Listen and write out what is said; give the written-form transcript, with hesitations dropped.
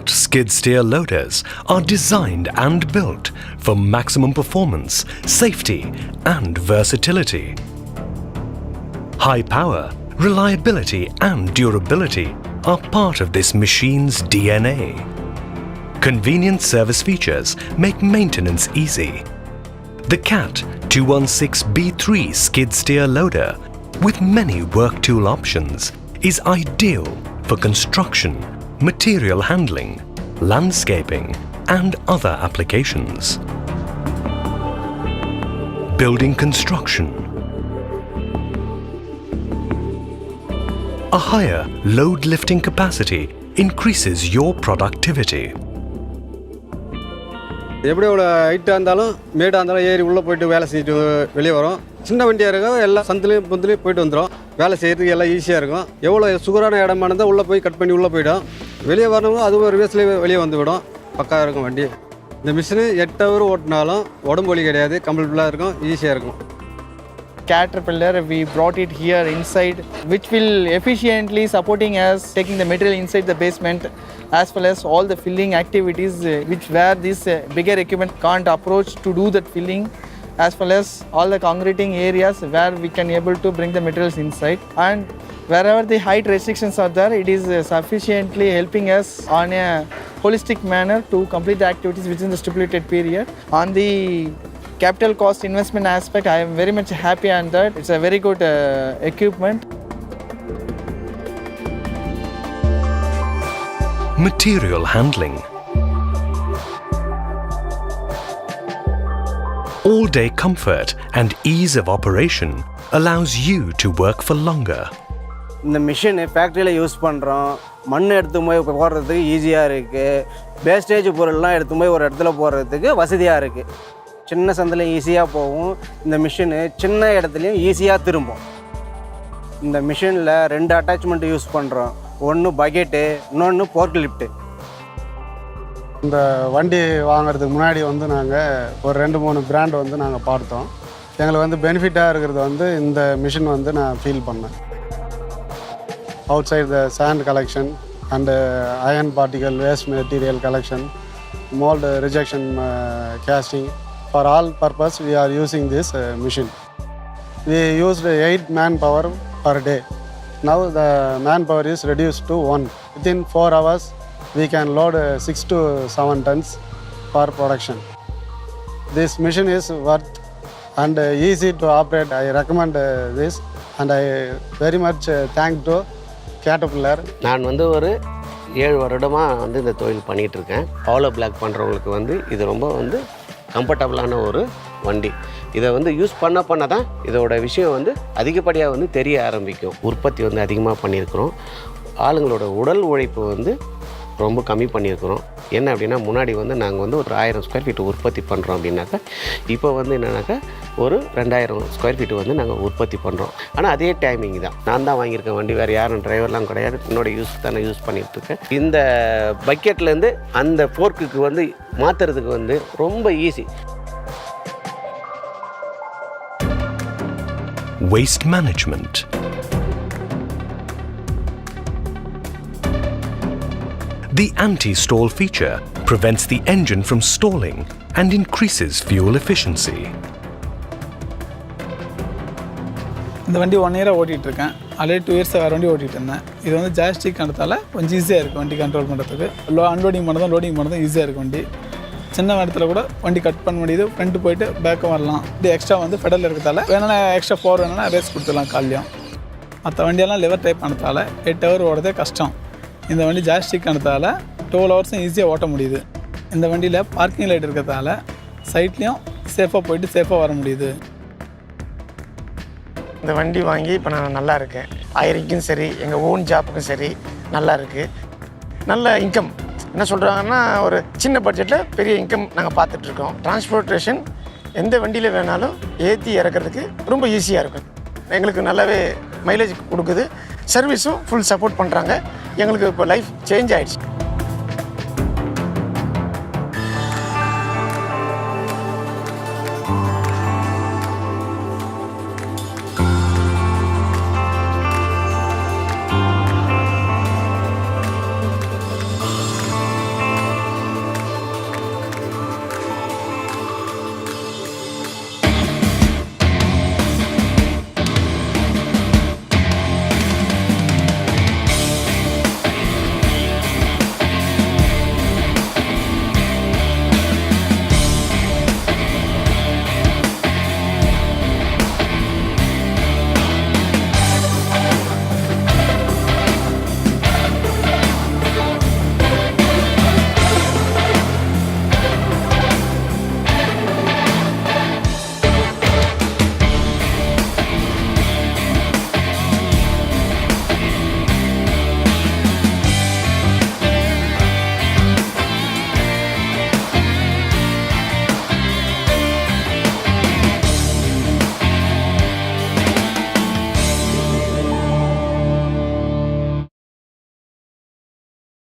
CAT skid steer loaders are designed and built for maximum performance, safety and versatility. High power, reliability and durability are part of this machine's DNA. Convenient service features make maintenance easy. The CAT 216B3 skid steer loader with many work tool options is ideal for construction, material handling, landscaping and other applications. Building construction. A higher load lifting capacity increases your productivity. எப்படி ஒரு ஹைட்டாக இருந்தாலும் மேடாக இருந்தாலும் ஏறி உள்ளே போய்ட்டு வேலை செஞ்சுட்டு வெளியே வரும். சின்ன வண்டியாக இருக்கும், எல்லாம் சந்துலேயும் பொந்துலேயும் போய்ட்டு வந்துடும். வேலை செய்கிறதுக்கு எல்லாம் ஈஸியாக இருக்கும். எவ்வளோ சுகரான இடமா இருந்தால் உள்ளே போய் கட் பண்ணி உள்ளே போய்டும். வெளியே வரணும், அதுவும் ஒரு வேஸ்ட்லேயே வெளியே வந்துவிடும். பக்காவாக இருக்கும் வண்டி. இந்த மிஷினு 8 ஹவர் ஓட்டினாலும் உடம்பு வலி கிடையாது, கம்ஃபர்டபுளாக இருக்கும், ஈஸியாக இருக்கும். Caterpillar, we brought it here inside, which will efficiently supporting us taking the material inside the basement, as well as all the filling activities which where this bigger equipment can't approach to do that filling, as well as all the concreting areas where we can able to bring the materials inside, and wherever the height restrictions are there, it is sufficiently helping us on a holistic manner to complete the activities within the stipulated period. On the capital cost investment aspect, I am very much happy on that. It's a very good equipment. Material handling. All-day comfort and ease of operation allows you to work for longer. இந்த machine ஃபேக்ட்ரியில் use பண்ணுறோம். மண் எடுத்து போய் போடுறதுக்கு ஈஸியாக இருக்குது. Wastage பொருள்லாம் எடுத்து போய் ஒரு இடத்துல போடுறதுக்கு வசதியாக இருக்குது. சின்ன சந்தில் ஈஸியாக போகும். இந்த மிஷினு சின்ன இடத்துலையும் ஈஸியாக திரும்பும். இந்த மிஷினில் 2 அட்டாச்மெண்ட் யூஸ் பண்ணுறோம். ஒன்று பக்கெட்டு, இன்னொன்று போர்க் லிஃப்ட்டு. இந்த வண்டி வாங்குறதுக்கு முன்னாடி வந்து நாங்கள் ஒரு 2-3 பிராண்ட் வந்து நாங்கள் பார்த்தோம். எங்களுக்கு வந்து பெனிஃபிட்டாக இருக்கிறது வந்து இந்த மிஷின் வந்து நான் ஃபீல் பண்ணேன். Outside the sand collection and iron particle waste material collection, mould rejection casting. For all purpose, we are using this machine. We used 8 manpower per day. Now the manpower is reduced to 1. Within 4 hours, we can load 6 to 7 tons for production. This machine is worth and easy to operate. I recommend this, and I very much thank to Caterpillar. நான் வந்து ஒரு 7 வருடமாக வந்து இந்த தொழில் பண்ணிகிட்ருக்கேன். Hollow block பண்ணுறவங்களுக்கு வந்து இது ரொம்ப வந்து கம்ஃபர்டபுளான ஒரு வண்டி. இதை வந்து யூஸ் பண்ண தான் இதோட விஷயம் வந்து அதிகப்படியாக வந்து தெரிய ஆரம்பிக்கும். உற்பத்தி வந்து அதிகமாக பண்ணியிருக்கிறோம். ஆளுங்களோட உடல் உழைப்பு வந்து ரொம்ப கம்மி பண்ணியிருக்கிறோம். என்ன அப்படின்னா, முன்னாடி வந்து நாங்கள் வந்து ஒரு 1000 ஸ்கொயர் ஃபீட் உற்பத்தி பண்ணுறோம் அப்படின்னாக்கா, இப்போ வந்து என்னன்னாக்கா ஒரு 2000 ஸ்கொயர் ஃபீட் வந்து நாங்கள் உற்பத்தி பண்ணுறோம். ஆனால் அதே டைமிங் தான். நான் தான் வாங்கியிருக்கேன் வண்டி, வேறு யாரும் டிரைவர்லாம் கிடையாது. என்னோட யூஸ் தான் நான் யூஸ் பண்ணிகிட்ருக்கேன். இந்த பக்கெட்லேருந்து அந்த ஃபோர்க்குக்கு வந்து மாற்றுறதுக்கு வந்து ரொம்ப easy. Waste management. The anti-stall feature prevents the engine from stalling and increases fuel efficiency. இந்த வண்டி 1 இயராக ஓட்டிகிட்ருக்கேன். ஆல்ரெடி 2 இயர்ஸ் வேறு வண்டி ஓட்டிகிட்டு இருந்தேன். இது வந்து ஜாஸ்டிக் கணத்தால் கொஞ்சம் ஈஸியாக இருக்குது வண்டி கண்ட்ரோல் பண்ணுறதுக்கு. அன்லோடிங் பண்ணதும் லோடிங் பண்ணதும் ஈஸியாக இருக்குது வண்டி. சின்ன இடத்துல கூட வண்டி கட் பண்ண முடியுது. ஃப்ரண்ட்டு போயிட்டு பேக்கும் வரலாம். இது எக்ஸ்ட்ரா வந்து பெடல் இருக்கிறதால வேணும்னா எக்ஸ்ட்ரா பவர் வேணும்னா ரேஸ் கொடுத்துடலாம் காலையும். மற்ற வண்டியெல்லாம் லிவர் டைப் பண்ணதால் 8 ஹவர் ஓடுறதே கஷ்டம். இந்த வண்டி ஜாஸ்டிக் ஆனதால் 12 ஹவர்ஸும் ஈஸியாக ஓட்ட முடியுது. இந்த வண்டியில் பார்க்கிங் லைட் இருக்கிறதால சைட்லேயும் சேஃபாக போயிட்டு சேஃபாக வர முடியுது. இந்த வண்டி வாங்கி இப்போ நான் நல்லா இருக்கேன். ஹையரிங்க்கும் சரி, எங்கள் ஓன் ஜாப்புக்கும் சரி நல்லா இருக்குது. நல்ல இன்கம் என்ன சொல்கிறாங்கன்னா, ஒரு சின்ன பட்ஜெட்டில் பெரிய இன்கம் நாங்கள் பார்த்துட்ருக்கோம். டிரான்ஸ்போர்ட்டேஷன் எந்த வண்டியில் வேணாலும் ஏற்றி இறக்கிறதுக்கு ரொம்ப ஈஸியாக இருக்கும். எங்களுக்கு நல்லாவே மைலேஜ் கொடுக்குது. சர்வீஸும் ஃபுல் சப்போர்ட் பண்ணுறாங்க. எங்களுக்கு இப்போ லைஃப் சேஞ்ச் ஆகிடுச்சு.